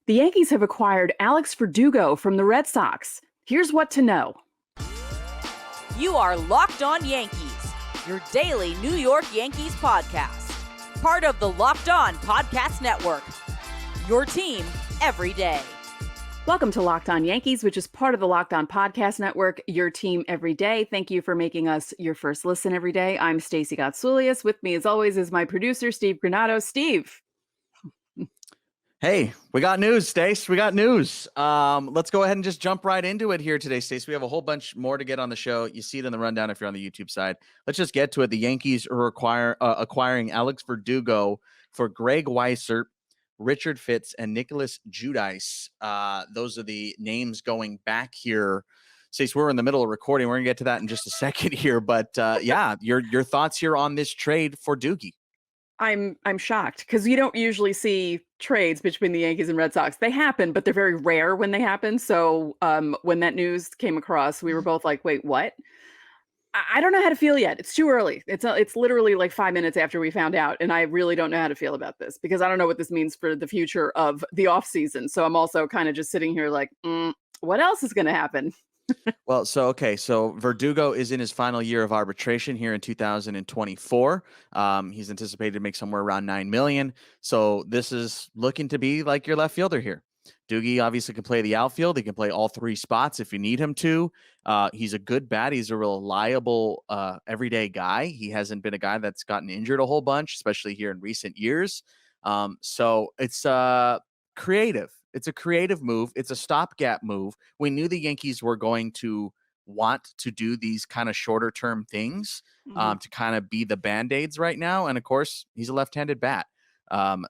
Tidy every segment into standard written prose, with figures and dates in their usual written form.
The Yankees have acquired Alex Verdugo from the Red Sox. Here's what to know. You are Locked On Yankees, your daily New York Yankees podcast. Part of the Locked On Podcast Network, your team every day. Welcome to Locked On Yankees, which is part of the Locked On Podcast Network, your team every day. Thank you for making us your first listen every day. I'm Stacey Gotsoulias. With me, as always, is my producer, Steve Granado. Steve. Hey, we got news, Stace. We got news. Let's go ahead and just jump right into it here today, Stace. We have a whole bunch more to get on the show. You see it in the rundown if you're on the YouTube side. Let's just get to it. The Yankees are acquiring Alex Verdugo for Greg Weissert, Richard Fitts, and Nicholas Judice. Those are the names going back here. Stace, we're in the middle of recording. We're going to get to that in just a second here. But yeah, your thoughts here on this trade for Doogie. I'm shocked because you don't usually see trades between the Yankees and Red Sox. They happen, but they're very rare when they happen. So when that news came across, we were both like, wait, what? I don't know how to feel yet. It's too early. It's literally like 5 minutes after we found out. And I really don't know how to feel about this because I don't know what this means for the future of the offseason. So I'm also kind of just sitting here like, what else is going to happen? Well, so Verdugo is in his final year of arbitration here in 2024. He's anticipated to make somewhere around $9 million. So this is looking to be like your left fielder here. Doogie obviously can play the outfield. He can play all three spots if you need him to. He's a good bat. He's a reliable, everyday guy. He hasn't been a guy that's gotten injured a whole bunch, especially here in recent years. So it's creative. It's a creative move. It's a stopgap move. We knew the Yankees were going to want to do these kind of shorter term things to kind of be the Band-Aids right now. And of course, he's a left-handed bat.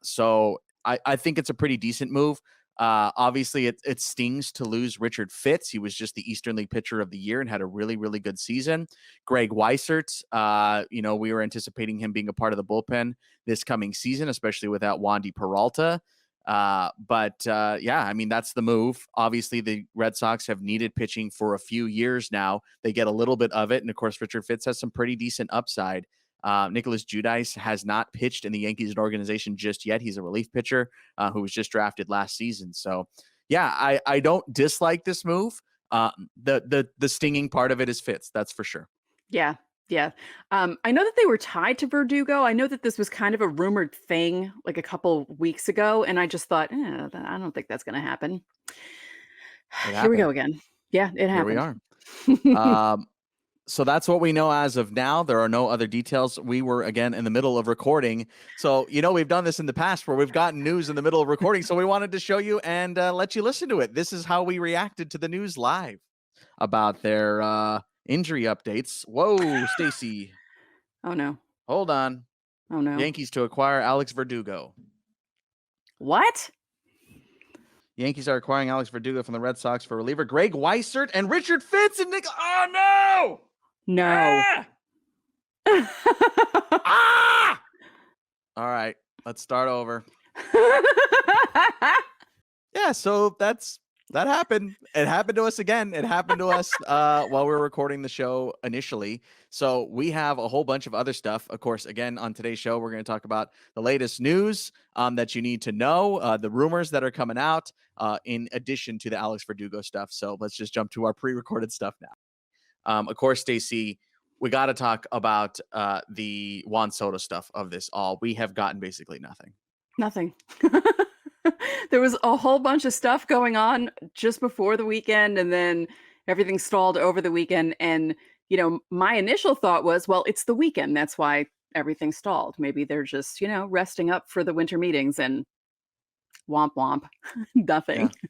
So I think it's a pretty decent move. Obviously, it stings to lose Richard Fitts. He was just the Eastern League Pitcher of the Year and had a really, really good season. Greg Weissert, we were anticipating him being a part of the bullpen this coming season, especially without Wandy Peralta. Yeah, I mean, that's the move. Obviously, the Red Sox have needed pitching for a few years now. They get a little bit of it. And of course, Richard Fitts has some pretty decent upside. Nicholas Judice has not pitched in the Yankees organization just yet. He's a relief pitcher who was just drafted last season. So yeah, I don't dislike this move. The stinging part of it is Fitts. That's for sure. Yeah. I know that they were tied to Verdugo. I know that this was kind of a rumored thing like a couple weeks ago. And I just thought, I don't think that's going to happen. Here we go again. Yeah, it happened. Here we are. So that's what we know as of now. There are no other details. We were, again, in the middle of recording. So, we've done this in the past where we've gotten news in the middle of recording. So we wanted to show you and let you listen to it. This is how we reacted to the news live about their injury updates. Whoa, Stacey. Oh, no. Hold on. Oh, no. Yankees to acquire Alex Verdugo. What? Yankees are acquiring Alex Verdugo from the Red Sox for reliever Greg Weissert and Richard Fitts and Nick. Oh, no! No. Ah! All right, let's start over. Yeah, so that happened. It happened to us again. It happened to us while we were recording the show initially. So we have a whole bunch of other stuff. Of course, again, on today's show, we're going to talk about the latest news that you need to know, the rumors that are coming out, in addition to the Alex Verdugo stuff. So let's just jump to our pre-recorded stuff now. Of course, Stacey, we got to talk about the Juan Soto stuff of this all. We have gotten basically nothing. Nothing. There was a whole bunch of stuff going on just before the weekend, and then everything stalled over the weekend. And, my initial thought was, well, it's the weekend. That's why everything stalled. Maybe they're just, resting up for the winter meetings, and womp womp. Nothing. Yeah.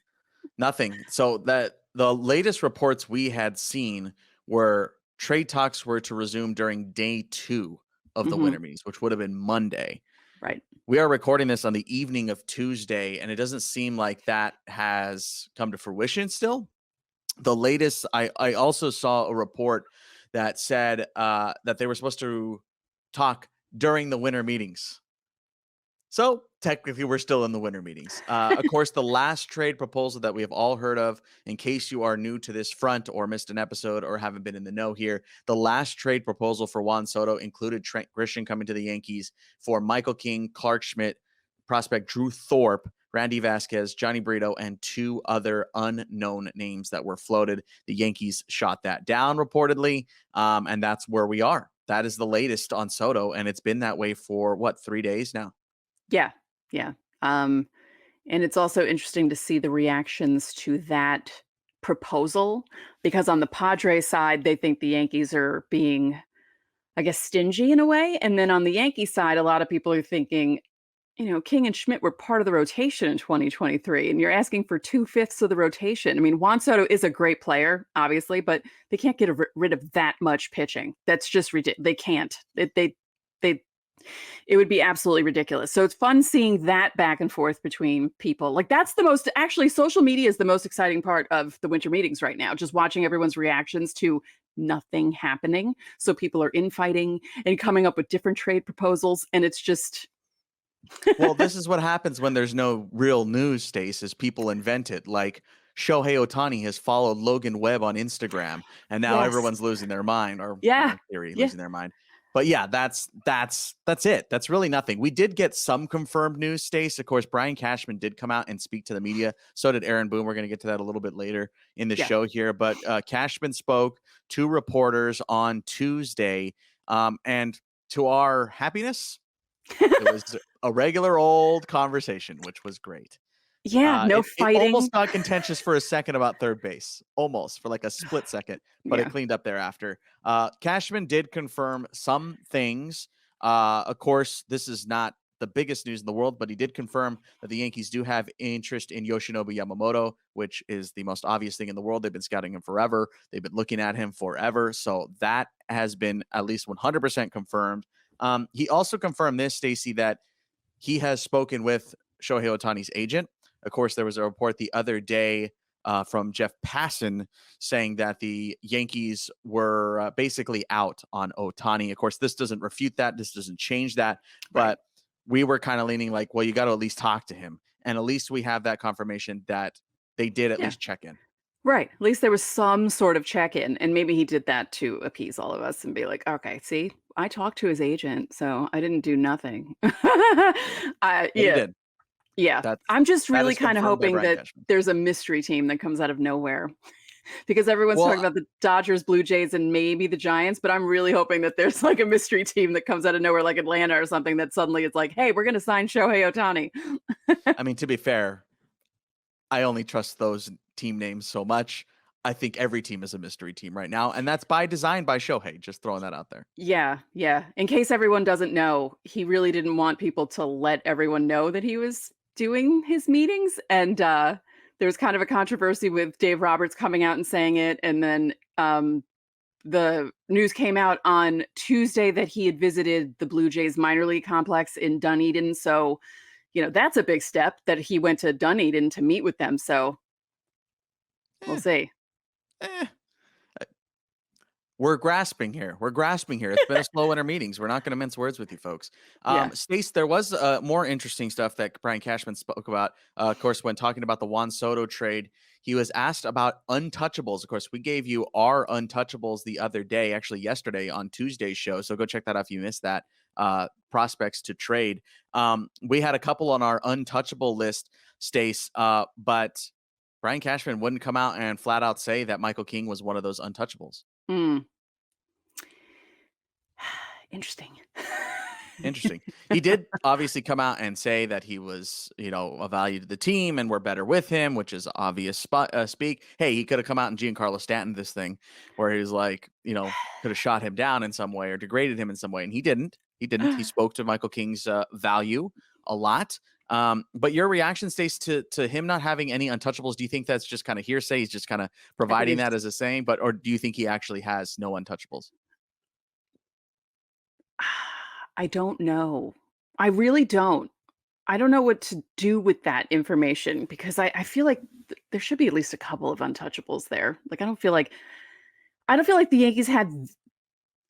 Nothing. So the latest reports we had seen were trade talks were to resume during day 2 of the winter meetings, which would have been Monday. Right. We are recording this on the evening of Tuesday, and it doesn't seem like that has come to fruition still. The latest, I also saw a report that said that they were supposed to talk during the winter meetings. So technically, we're still in the winter meetings. Of course, the last trade proposal that we have all heard of, in case you are new to this front or missed an episode or haven't been in the know here, the last trade proposal for Juan Soto included Trent Grisham coming to the Yankees for Michael King, Clark Schmidt, prospect Drew Thorpe, Randy Vasquez, Johnny Brito, and 2 other unknown names that were floated. The Yankees shot that down reportedly, and that's where we are. That is the latest on Soto, and it's been that way for, 3 days now? Yeah. Yeah. And it's also interesting to see the reactions to that proposal, because on the Padres side, they think the Yankees are being, I guess, stingy in a way. And then on the Yankee side, a lot of people are thinking, King and Schmidt were part of the rotation in 2023, and you're asking for 2/5 of the rotation. I mean, Juan Soto is a great player, obviously, but they can't get rid of that much pitching. That's just ridiculous. They can't. It would be absolutely ridiculous. So it's fun seeing that back and forth between people. Like, that's actually, social media is the most exciting part of the winter meetings right now, just watching everyone's reactions to nothing happening. So people are infighting and coming up with different trade proposals, and it's just... Well, this is what happens when there's no real news, Stace, is people invent it. Like, Shohei Ohtani has followed Logan Webb on Instagram, and now everyone's losing their mind, or in theory, losing their mind. But yeah, that's it. That's really nothing. We did get some confirmed news, Stace. Of course, Brian Cashman did come out and speak to the media. So did Aaron Boone. We're going to get to that a little bit later in the show here. But Cashman spoke to reporters on Tuesday. And to our happiness, it was a regular old conversation, which was great. Yeah, no fighting. It almost got contentious for a second about third base, almost for like a split second, but it cleaned up thereafter. Cashman did confirm some things. Of course, this is not the biggest news in the world, but he did confirm that the Yankees do have interest in Yoshinobu Yamamoto, which is the most obvious thing in the world. They've been scouting him forever. They've been looking at him forever. So that has been at least 100% confirmed. He also confirmed this, Stacey, that he has spoken with Shohei Ohtani's agent. Of course, there was a report the other day from Jeff Passan saying that the Yankees were basically out on Ohtani. Of course, this doesn't refute that. This doesn't change that. But we were kind of leaning like, well, you got to at least talk to him. And at least we have that confirmation that they did at least check in. Right. At least there was some sort of check-in. And maybe he did that to appease all of us and be like, okay, see, I talked to his agent, so I didn't do nothing. He did. Yeah, I'm just really kind of hoping that there's a mystery team that comes out of nowhere, because everyone's talking about the Dodgers, Blue Jays, and maybe the Giants, but I'm really hoping that there's like a mystery team that comes out of nowhere, like Atlanta or something, that suddenly it's like, hey, we're going to sign Shohei Ohtani. I mean, to be fair, I only trust those team names so much. I think every team is a mystery team right now, and that's by design by Shohei, just throwing that out there. Yeah. In case everyone doesn't know, he really didn't want people to let everyone know that he was doing his meetings, and there was kind of a controversy with Dave Roberts coming out and saying it, and then the news came out on Tuesday that he had visited the Blue Jays minor league complex in Dunedin. So, that's a big step, that he went to Dunedin to meet with them. So we'll see. We're grasping here. It's been a slow winter meetings. We're not going to mince words with you folks. Stace, there was more interesting stuff that Brian Cashman spoke about. Of course, when talking about the Juan Soto trade, he was asked about untouchables. Of course, we gave you our untouchables the other day, actually yesterday on Tuesday's show. So go check that out if you missed that. Prospects to trade. We had a couple on our untouchable list, Stace, but Brian Cashman wouldn't come out and flat out say that Michael King was one of those untouchables. Interesting. He did obviously come out and say that he was, a value to the team and we're better with him, which is obvious speak. Hey, he could have come out and Giancarlo Stanton this thing where he was like, could have shot him down in some way or degraded him in some way. And he didn't. He spoke to Michael King's value a lot. But your reaction, Stace, to him not having any untouchables, do you think that's just kind of hearsay? He's just kind of providing that as a saying, or do you think he actually has no untouchables? I don't know. I really don't. I don't know what to do with that information, because I feel like there should be at least a couple of untouchables there. Like, I don't feel like the Yankees had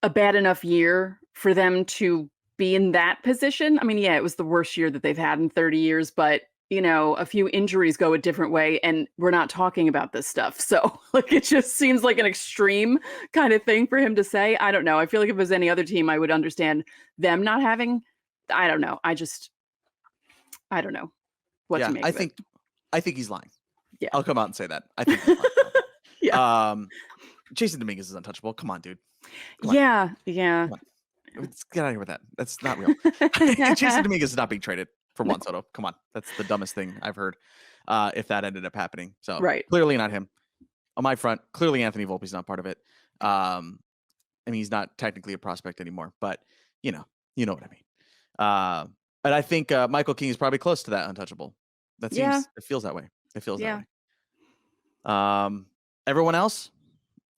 a bad enough year for them to be in that position. I mean, yeah, it was the worst year that they've had in 30 years, but a few injuries go a different way, and we're not talking about this stuff. So like, it just seems like an extreme kind of thing for him to say. I don't know. I feel like if it was any other team, I would understand them not having, I don't know. I don't know. what to make of it. I think he's lying. Yeah. I'll come out and say that. I think he's lying about that. Yeah. Jasson Dominguez is untouchable. Come on, dude. Yeah. Come on. Let's get out of here with that. That's not real. Jasson Dominguez is not being traded for Juan Soto. Come on. That's the dumbest thing I've heard. If that ended up happening. So clearly not him. On my front, clearly Anthony Volpe's not part of it. I mean, he's not technically a prospect anymore, but you know what I mean. But I think Michael King is probably close to that untouchable. That seems, it feels that way. It feels that way. Everyone else,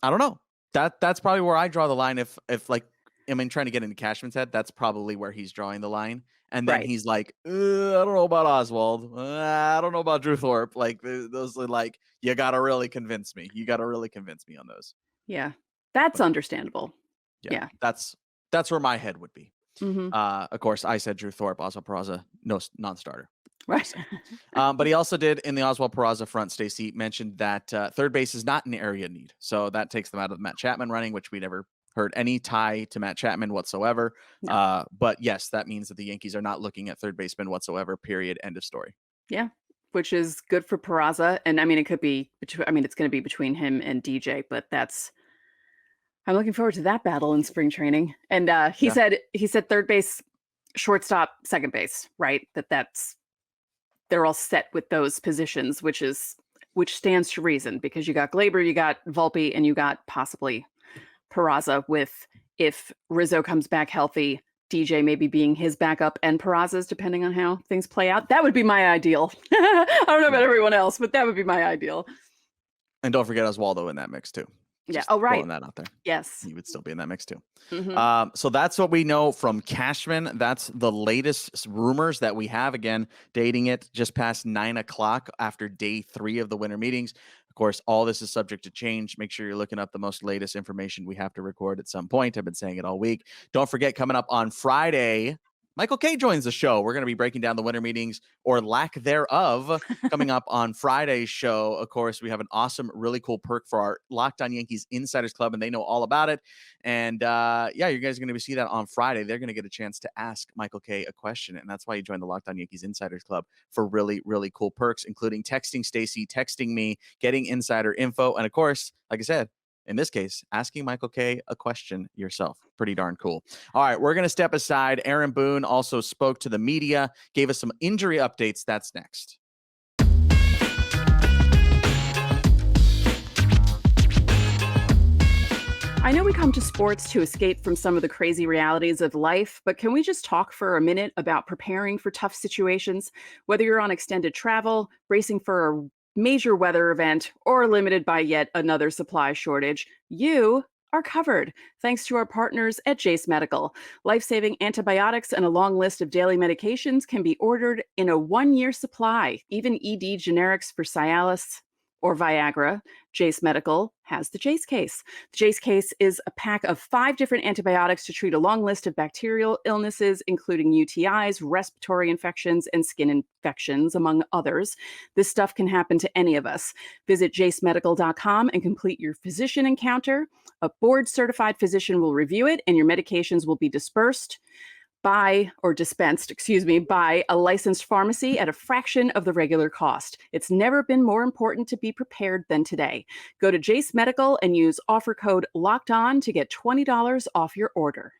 I don't know. That's probably where I draw the line. If like, I mean, trying to get into Cashman's head, that's probably where he's drawing the line. And then he's like, I don't know about Oswald. I don't know about Drew Thorpe. Like those are like, you got to really convince me. You got to really convince me on those. Yeah. That's understandable. Yeah. That's where my head would be. Mm-hmm. Of course, I said Drew Thorpe, Oswald Peraza, no non-starter. Right. But he also did in the Oswald Peraza front, Stacey mentioned that third base is not an area need. So that takes them out of the Matt Chapman running, which we never heard any tie to Matt Chapman whatsoever. No. But yes, that means that the Yankees are not looking at third baseman whatsoever, period, end of story. Yeah, which is good for Peraza. And I mean, it could be, it's going to be between him and DJ, but I'm looking forward to that battle in spring training. And he said third base, shortstop, second base, right? They're all set with those positions, which stands to reason because you got Glaber, you got Volpe, and you got possibly Peraza with, if Rizzo comes back healthy, DJ maybe being his backup and Peraza's, depending on how things play out. That would be my ideal. I don't know about everyone else, but that would be my ideal. And don't forget Oswaldo in that mix too. Yeah. Oh, right. Throwing that out there. Yes. He would still be in that mix too. Mm-hmm. So that's what we know from Cashman. That's the latest rumors that we have. Again, dating it just past 9 o'clock after day 3 of the winter meetings. Of course, all this is subject to change. Make sure you're looking up the most latest information we have to record at some point. I've been saying it all week. Don't forget, coming up on Friday, Michael K joins the show. We're going to be breaking down the winter meetings or lack thereof coming up on Friday's show. Of course, we have an awesome, really cool perk for our Locked On Yankees Insiders Club, and they know all about it. And you guys are going to see that on Friday. They're going to get a chance to ask Michael K a question, and that's why you join the Locked On Yankees Insiders Club for really, really cool perks, including texting Stacey, texting me, getting insider info, and of course, like I said, in this case, asking Michael K a question yourself. Pretty darn cool. All right, we're going to step aside. Aaron Boone also spoke to the media, gave us some injury updates. That's next. I know we come to sports to escape from some of the crazy realities of life, but can we just talk for a minute about preparing for tough situations? Whether you're on extended travel, bracing for a major weather event, or limited by yet another supply shortage, you are covered thanks to our partners at Jase Medical. Life-saving antibiotics and a long list of daily medications can be ordered in a 1-year supply. Even ED generics for Cialis or Viagra, Jase Medical has the Jase Case. The Jase Case is a pack of 5 different antibiotics to treat a long list of bacterial illnesses, including UTIs, respiratory infections, and skin infections, among others. This stuff can happen to any of us. Visit jasemedical.com and complete your physician encounter. A board-certified physician will review it, and your medications will be dispensed by a licensed pharmacy at a fraction of the regular cost. It's never been more important to be prepared than today. Go to Jase Medical and use offer code LOCKEDON to get $20 off your order.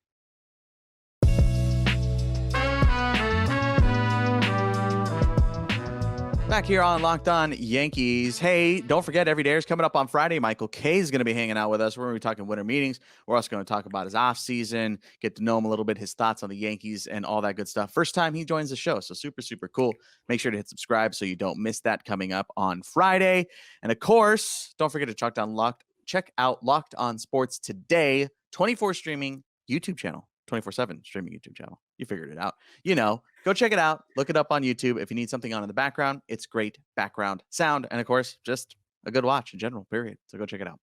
Back here on Locked On Yankees. Hey, don't forget, Every Day is coming up on Friday. Michael K is going to be hanging out with us. We're going to be talking winter meetings. We're also going to talk about his offseason, get to know him a little bit, his thoughts on the Yankees, and all that good stuff. First time he joins the show, so super, super cool. Make sure to hit subscribe so you don't miss that coming up on Friday. And of course, don't forget to check out Locked On Sports Today, 24 streaming YouTube channel. 24/7 streaming YouTube channel. You figured it out. Go check it out. Look it up on YouTube. If you need something on in the background, it's great background sound. And of course, just a good watch in general, period. So go check it out.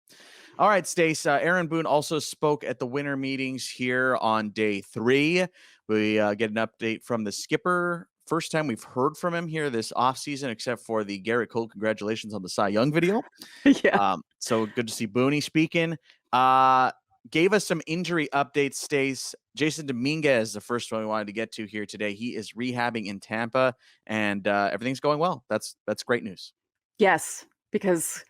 All right, Stace. Aaron Boone also spoke at the winter meetings here on day 3. We get an update from the skipper. First time we've heard from him here this offseason, except for the Garrett Cole congratulations on the Cy Young video. Yeah. So good to see Booney speaking. gave us some injury updates, Stace. Jasson Dominguez, the first one we wanted to get to here today. He is rehabbing in Tampa, and everything's going well. That's great news. Yes, because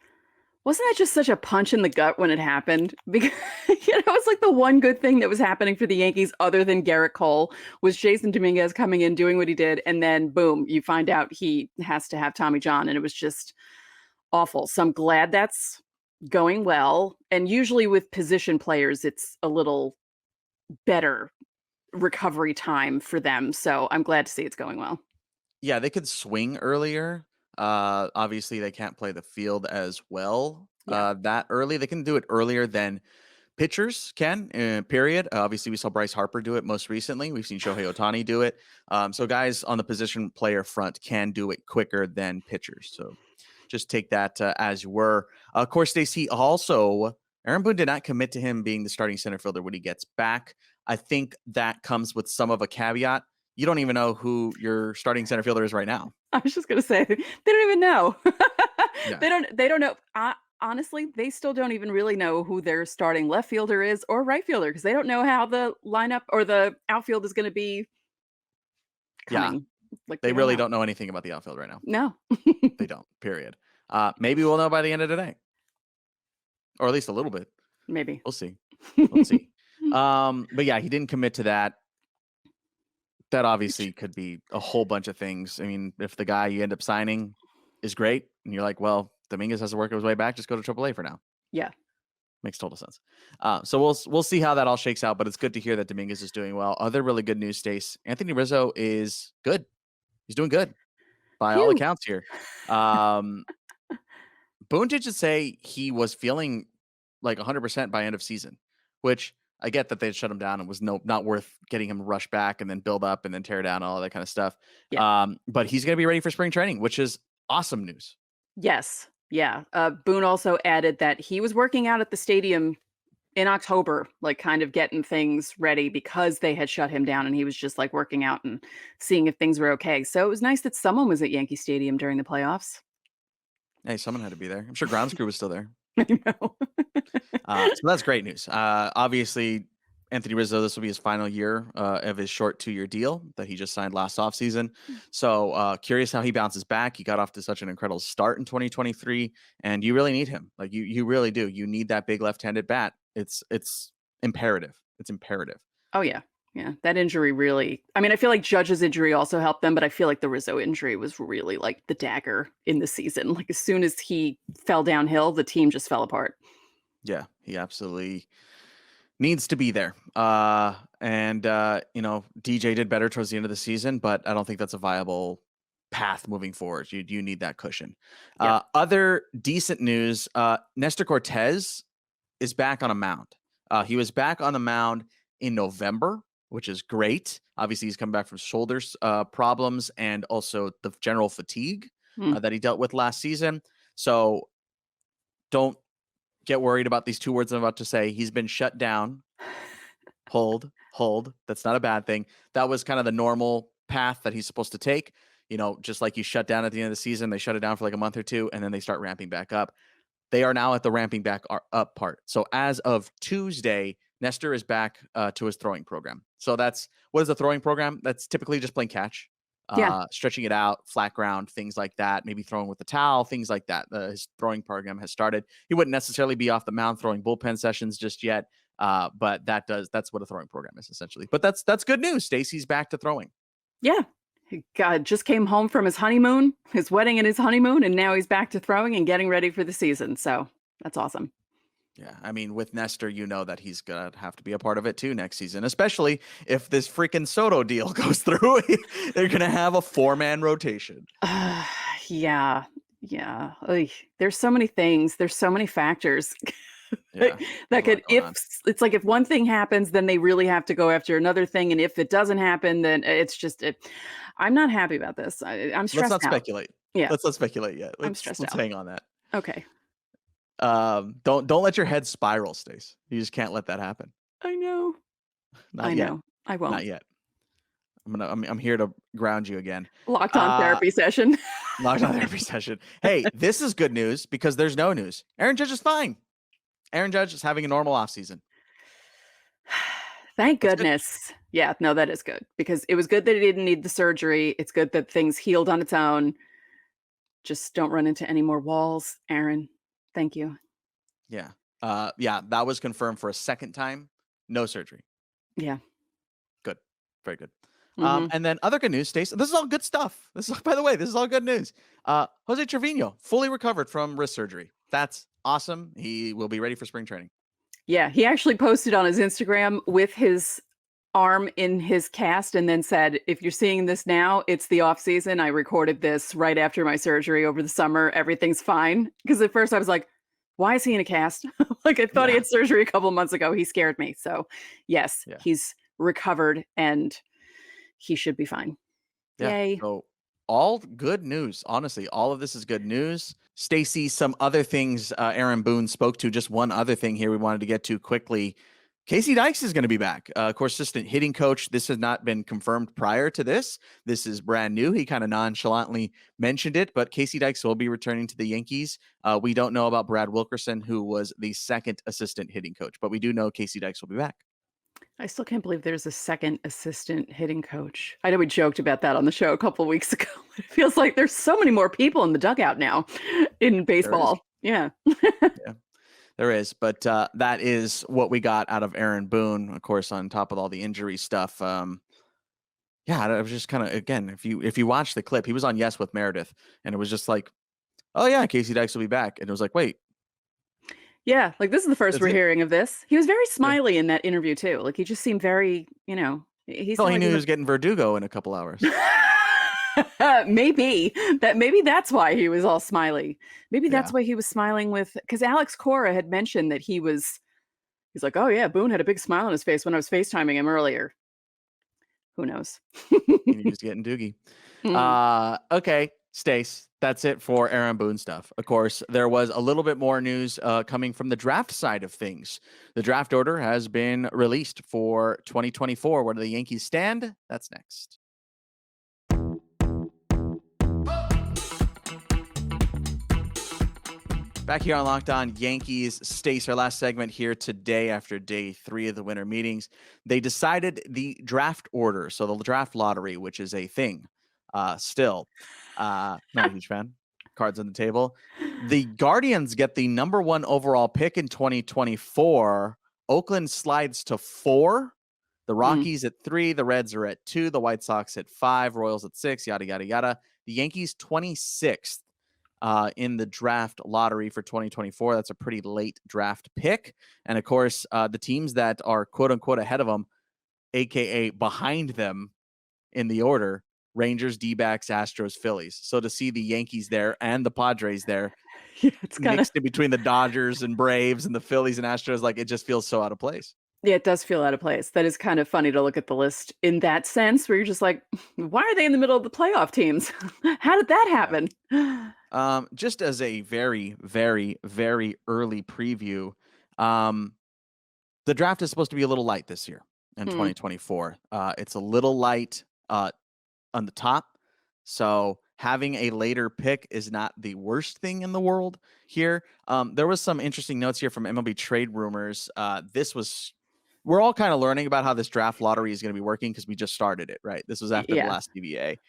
wasn't that just such a punch in the gut when it happened? Because it was like the one good thing that was happening for the Yankees other than Garrett Cole was Jasson Dominguez coming in, doing what he did, and then boom, you find out he has to have Tommy John, and it was just awful. So I'm glad that's going well. And usually with position players, it's a little better recovery time for them. So I'm glad to see it's going well. Yeah, they could swing earlier. Obviously, they can't play the field as well that early. They can do it earlier than pitchers can, period. Obviously, we saw Bryce Harper do it most recently. We've seen Shohei Ohtani do it. So guys on the position player front can do it quicker than pitchers. So just take that as you were. Of course, Stacey, also, Aaron Boone did not commit to him being the starting center fielder when he gets back. I think that comes with some of a caveat. You don't even know who your starting center fielder is right now. I was just going to say, they don't even know. Yeah. They don't know. Honestly, they still don't even really know who their starting left fielder is or right fielder because they don't know how the lineup or the outfield is going to be coming. Like they really don't know anything about the outfield right now. No. They don't, period. Maybe we'll know by the end of today. Or at least a little bit. Maybe. We'll see. We'll see. But yeah, he didn't commit to that. That obviously could be a whole bunch of things. I mean, if the guy you end up signing is great and you're like, well, Dominguez has to work his way back, just go to AAA for now. Yeah. Makes total sense. So we'll see how that all shakes out, but it's good to hear that Dominguez is doing well. Other really good news, Stace. Anthony Rizzo is good. He's doing good by all accounts here. Boone did just say he was feeling like 100% by end of season, which I get that they shut him down and was not worth getting him rushed back and then build up and then tear down all that kind of stuff. Yeah. But he's going to be ready for spring training, which is awesome news. Yes. Yeah. Boone also added that he was working out at the stadium in October, like kind of getting things ready because they had shut him down and he was just like working out and seeing if things were okay. So it was nice that someone was at Yankee Stadium during the playoffs. Hey, someone had to be there. I'm sure grounds crew was still there. I know. So that's great news. Obviously, Anthony Rizzo, this will be his final year of his short 2-year deal that he just signed last offseason. So curious how he bounces back. He got off to such an incredible start in 2023, and you really need him. Like you really do. You need that big left-handed bat. It's imperative. It's imperative. Oh, yeah. Yeah. That injury really, I mean, I feel like Judge's injury also helped them, but I feel like the Rizzo injury was really like the dagger in the season. Like as soon as he fell downhill, the team just fell apart. Yeah, he absolutely needs to be there. DJ did better towards the end of the season, but I don't think that's a viable path moving forward. You need that cushion. Yeah. Other decent news, Nestor Cortes is back on a mound. He was back on the mound in November, which is great. Obviously, he's coming back from shoulder problems and also the general fatigue that he dealt with last season. So don't get worried about these 2 words I'm about to say. He's been shut down. Hold. That's not a bad thing. That was kind of the normal path that he's supposed to take. You know, just like you shut down at the end of the season, they shut it down for like a month or 2, and then they start ramping back up. They are now at the ramping back up part. So as of Tuesday, Nestor is back to his throwing program. So what is the throwing program? That's typically just playing catch, stretching it out, flat ground, things like that. Maybe throwing with the towel, things like that. His throwing program has started. He wouldn't necessarily be off the mound throwing bullpen sessions just yet, but that's what a throwing program is essentially. But that's good news. Stacey's back to throwing. Yeah. God just came home from his honeymoon, his wedding and his honeymoon, and now he's back to throwing and getting ready for the season. So that's awesome. Yeah, I mean, with Nestor, you know that he's going to have to be a part of it too next season, especially if this freaking Soto deal goes through. They're going to have a 4-man rotation. Yeah. Ugh. There's so many things. There's so many factors. That could, it's like if one thing happens, then they really have to go after another thing. And if it doesn't happen, then it's just, I'm not happy about this. I'm stressed out. Let's not speculate. Yeah. Let's not speculate yet. I'm stressed out. Let's hang on that. Okay. Don't let your head spiral, Stace. You just can't let that happen. I know. Not yet. I won't. Not yet. I'm here to ground you again. Locked on therapy session. Locked on therapy session. Hey, this is good news because there's no news. Aaron Judge is fine. Aaron Judge is having a normal offseason. Thank That's good. goodness. Yeah, no, that is good because it was good that he didn't need the surgery. It's good that things healed on its own. Just don't run into any more walls, Aaron. Thank you. Yeah. Yeah, that was confirmed for a second time. No surgery. Yeah. Good. Very good. Mhm. And then other good news, Stace. This is all good stuff. This is, by the way, this is all good news. Jose Trevino fully recovered from wrist surgery. That's awesome. He will be ready for spring training. Yeah, he actually posted on his Instagram with his arm in his cast and then said, "If you're seeing this now, it's the off season. I recorded this right after my surgery over the summer. Everything's fine." Because at first I was like, "Why is he in a cast?" Like I thought he Yeah. had surgery a couple months ago. He scared me. So, yes, Yeah. he's recovered and he should be fine. Yeah. Yay. So all good news. Honestly, all of this is good news. Stacy, some other things Aaron Boone spoke to. Just one other thing here we wanted to get to quickly. Casey Dykes is going to be back. Of course, assistant hitting coach. This has not been confirmed prior to this. This is brand new. He kind of nonchalantly mentioned it, but Casey Dykes will be returning to the Yankees. We don't know about Brad Wilkerson, who was the second assistant hitting coach, but we do know Casey Dykes will be back. I still can't believe there's a second assistant hitting coach. I know we joked about that on the show a couple of weeks ago. It feels like there's so many more people in the dugout now in There is. baseball. Yeah. Yeah. There is, but that is what we got out of Aaron Boone, of course, on top of all the injury stuff. Yeah, I was just kind of, again, if you watch the clip, he was on Yes with Meredith, and it was just like, oh yeah, Casey Dykes will be back, and it was like, wait, Yeah, like this is the first that's we're it. hearing of this. He was very Yeah. smiley in that interview too. Like he just seemed very, he Well, seemed he like knew he he was was getting Verdugo in a couple hours. maybe that's why he was all smiley. Maybe Yeah, that's why he was smiling with because Alex Cora had mentioned that he's like, "Oh yeah, Boone had a big smile on his face when I was FaceTiming him earlier." Who knows? he was getting Doogie. Mm. Okay, Stace, that's it for Aaron Boone stuff. Of course, there was a little bit more news coming from the draft side of things. The draft order has been released for 2024. Where do the Yankees stand? That's next. Back here on Locked On Yankees, Stace, our last segment here today after day 3 of the winter meetings. They decided the draft order, so the draft lottery, which is a thing still. Not a huge fan. Cards on the table. The Guardians get the number 1 overall pick in 2024. Oakland slides to 4. The Mm. Rockies at 3. The Reds are at 2. The White Sox at 5. Royals at 6. Yada, yada, yada. The Yankees 26th. In the draft lottery for 2024. That's a pretty late draft pick. And of course, the teams that are quote unquote ahead of them, AKA behind them in the order, Rangers, D-backs, Astros, Phillies. So to see the Yankees there and the Padres there Yeah, it's kind of mixed in between the Dodgers and Braves and the Phillies and Astros, like it just feels so out of place. yeah, it does feel out of place. That is kind of funny to look at the list in that sense, where you're just like, why are they in the middle of the playoff teams? How did that happen? Just as a very, very, very early preview, um, the draft is supposed to be a little light this year in Hmm. 2024. It's a little light on the top. So having a later pick is not the worst thing in the world here. There was some interesting notes here from MLB Trade Rumors. We're all kind of learning about how this draft lottery is going to be working because we just started it, right? This was after the Yeah. last DVA.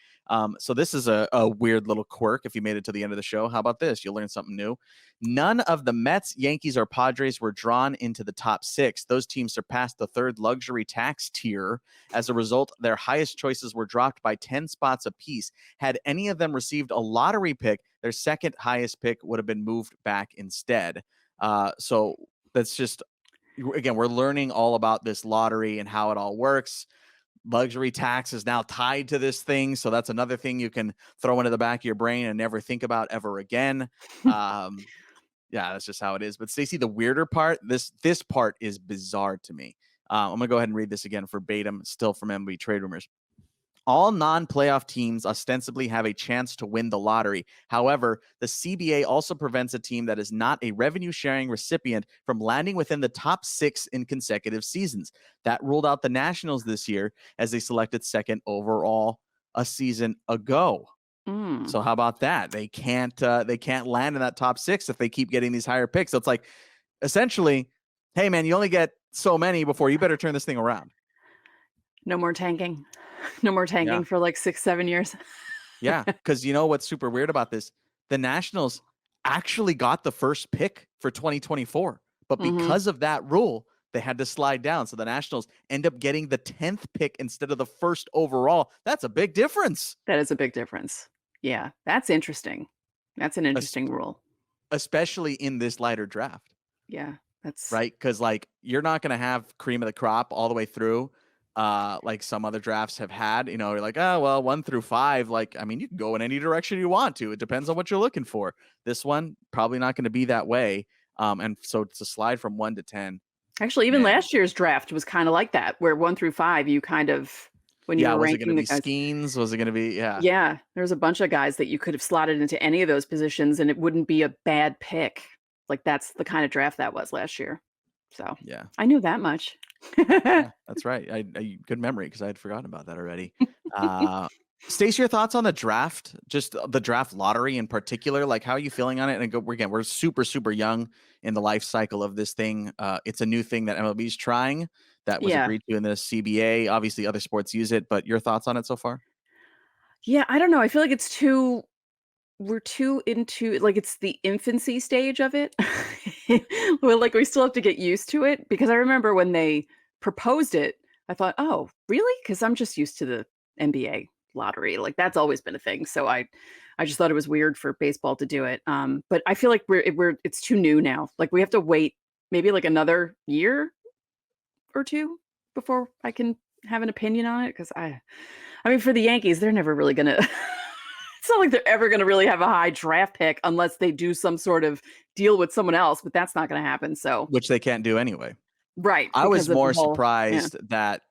So this is a weird little quirk. If you made it to the end of the show, how about this? You'll learn something new. None of the Mets, Yankees, or Padres were drawn into the top 6. Those teams surpassed the 3rd luxury tax tier. As a result, their highest choices were dropped by 10 spots apiece. Had any of them received a lottery pick, their second highest pick would have been moved back instead. So that's just, again, we're learning all about this lottery and how it all works. Luxury tax is now tied to this thing. So that's another thing you can throw into the back of your brain and never think about ever again. Yeah, that's just how it is. But Stacey, the weirder part, this part is bizarre to me. I'm going to go ahead and read this again verbatim, still from MLB Trade Rumors. All non-playoff teams ostensibly have a chance to win the lottery. However, the CBA also prevents a team that is not a revenue-sharing recipient from landing within the top 6 in consecutive seasons. That ruled out the Nationals this year as they selected 2nd overall a season ago. Mm. So how about that? They can't land in that top 6 if they keep getting these higher picks. So it's like, essentially, hey man, you only get so many before you better turn this thing around. No more tanking. No more tanking for like 6-7 years. Yeah, because you know what's super weird about this? The Nationals actually got the first pick for 2024, but because of that rule, they had to slide down. So the Nationals end up getting the 10th pick instead of the first overall. That's a big difference. That is a big difference. Yeah, that's interesting. That's an interesting rule. Especially in this lighter draft. Yeah, that's right. Because like you're not going to have cream of the crop all the way through. Like some other drafts have had, you're like, oh, well, 1 through 5, like, I mean, you can go in any direction you want to. It depends on what you're looking for. This one, probably not going to be that way. And so to slide from 1 to 10. Actually, even last year's draft was kind of like that, where 1 through 5, you kind of, when you were was it ranking going to the be guys. Skeens? Was it going to be, Yeah, there's a bunch of guys that you could have slotted into any of those positions, and it wouldn't be a bad pick. Like, that's the kind of draft that was last year. So, yeah, I knew that much. Yeah, that's right. I good memory because I had forgotten about that already. Stacey, your thoughts on the draft, just the draft lottery in particular? Like, how are you feeling on it? And again, we're super, super young in the life cycle of this thing. It's a new thing that MLB is trying that was agreed to in the CBA. Obviously, other sports use it, but your thoughts on it so far? Yeah, I don't know. I feel like we're too into, like, it's the infancy stage of it. Well, like, we still have to get used to it, because I remember when they proposed it, I thought, "Oh, really?" Because I'm just used to the NBA lottery. Like, that's always been a thing. So I just thought it was weird for baseball to do it. But I feel like it's too new now. Like, we have to wait maybe like another year or two before I can have an opinion on it. Because I mean, for the Yankees, they're never really gonna. It's not like they're ever going to really have a high draft pick unless they do some sort of deal with someone else, but that's not going to happen. So, which they can't do anyway. Right. I was more surprised that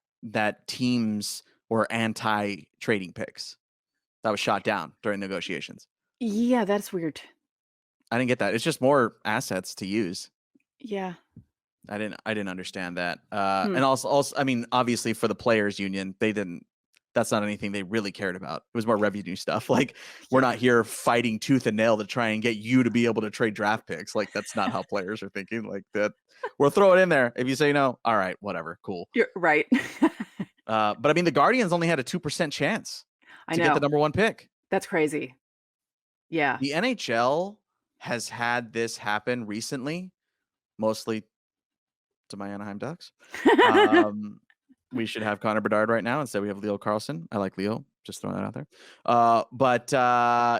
teams were anti-trading picks. That was shot down during negotiations. Yeah, that's weird. I didn't get that. It's just more assets to use. Yeah. I didn't understand that. And also, I mean, obviously for the players union, that's not anything they really cared about. It was more revenue stuff. Like, we're not here fighting tooth and nail to try and get you to be able to trade draft picks. Like, that's not how players are thinking. Like, that we'll throw it in there. If you say no, all right, whatever, cool. You're right. But I mean, the Guardians only had a 2% chance to get the number 1 pick. That's crazy. Yeah. The NHL has had this happen recently, mostly to my Anaheim Ducks. We should have Connor Bedard right now. Instead, we have Leo Carlson. I like Leo. Just throwing that out there.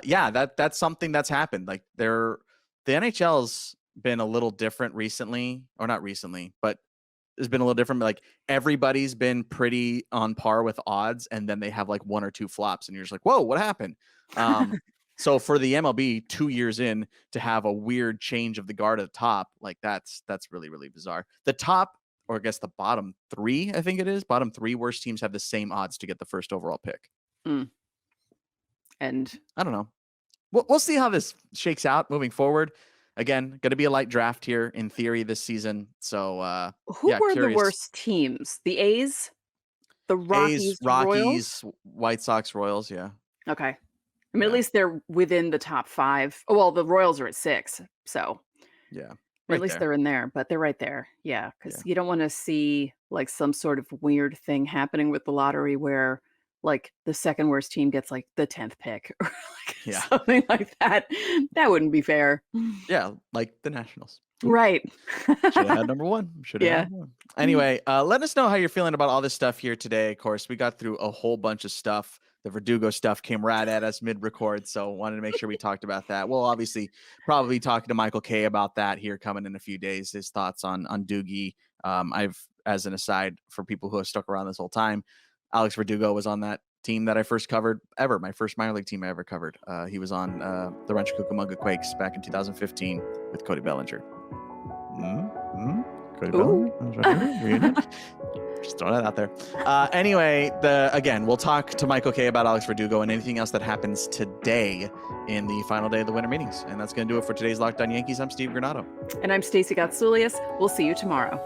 Yeah, that's something that's happened. Like, the NHL's been a little different recently, or not recently, but it's been a little different. Like, everybody's been pretty on par with odds, and then they have like 1 or 2 flops, and you're just like, whoa, what happened? So for the MLB 2 years in to have a weird change of the guard at the top, like that's really, really bizarre. The top, or I guess the bottom 3, I think it is, bottom 3 worst teams have the same odds to get the first overall pick. And I don't know. We'll see how this shakes out moving forward. Again, going to be a light draft here in theory this season. So who were the worst teams? The A's, the Rockies, Rockies, Royals? White Sox, Royals. Yeah. Okay. I mean, at least they're within the top 5. Oh, well, the Royals are at 6. So yeah. At least they're in there, but they're right there. Yeah, because you don't want to see like some sort of weird thing happening with the lottery where like the second worst team gets like the 10th pick or like something like that. That wouldn't be fair. Yeah, like the Nationals. Right. Should have had number 1. Should have had 1. Anyway, let us know how you're feeling about all this stuff here today. Of course, we got through a whole bunch of stuff. The Verdugo stuff came right at us mid-record, so wanted to make sure we talked about that. We'll obviously probably be talking to Michael Kay about that here coming in a few days, his thoughts on Doogie. I've, as an aside for people who have stuck around this whole time, Alex Verdugo was on that team that I first covered ever, my first minor league team I ever covered. He was on the Rancho Cucamonga Quakes back in 2015 with Cody Bellinger. Cody Bellinger? Just throwing that out there. Anyway, again, we'll talk to Michael Kay about Alex Verdugo and anything else that happens today in the final day of the winter meetings. And that's going to do it for today's Locked On Yankees. I'm Steve Granado. And I'm Stacey Gotsoulias. We'll see you tomorrow.